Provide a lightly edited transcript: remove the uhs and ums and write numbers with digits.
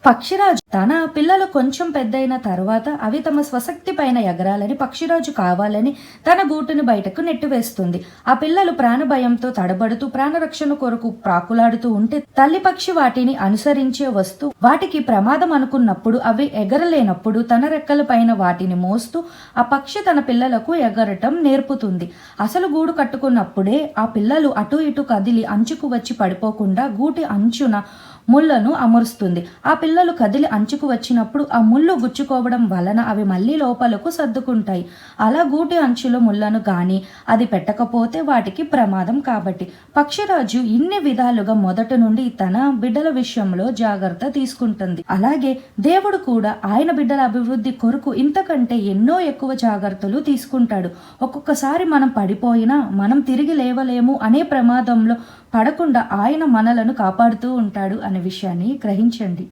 పక్షిరాజు తన పిల్లలు కొంచెం పెద్దయిన తర్వాత అవి తమ స్వశక్తి పైన ఎగరాలని పక్షిరాజు కావాలని తన గూటుని బయటకు నెట్టివేస్తుంది. ఆ పిల్లలు ప్రాణభయంతో తడబడుతూ ప్రాణరక్షణ కొరకు ప్రాకులాడుతూ ఉంటే తల్లి పక్షి వాటిని అనుసరించే వస్తూ వాటికి ప్రమాదం అనుకున్నప్పుడు అవి ఎగరలేనప్పుడు తన రెక్కల పైన వాటిని మోస్తూ ఆ పక్షి తన పిల్లలకు ఎగరటం నేర్పుతుంది. అసలు గూడు కట్టుకున్నప్పుడే ఆ పిల్లలు అటు ఇటు కదిలి అంచుకు వచ్చి పడిపోకుండా గూటి అంచున ముళ్ళను అమరుస్తుంది. ఆ పిల్లలు కదిలి అంచుకు వచ్చినప్పుడు ఆ ముళ్ళు గుచ్చుకోవడం వలన అవి మళ్ళీ లోపలకు సర్దుకుంటాయి. అలా గూటి అంచులో ముళ్ళను గాని అది పెట్టకపోతే వాటికి ప్రమాదం. కాబట్టి పక్షిరాజు ఇన్ని విధాలుగా మొదటి నుండి తన బిడ్డల విషయంలో జాగ్రత్త తీసుకుంటుంది. అలాగే దేవుడు కూడా ఆయన బిడ్డల అభివృద్ధి కొరకు ఇంతకంటే ఎన్నో ఎక్కువ జాగ్రత్తలు తీసుకుంటాడు. ఒక్కొక్కసారి మనం పడిపోయినా మనం తిరిగి లేవలేము అనే ప్రమాదంలో పడకుండా ఆయన మనలను కాపాడుతూ ఉంటాడు అనే విషయాన్ని గ్రహించండి.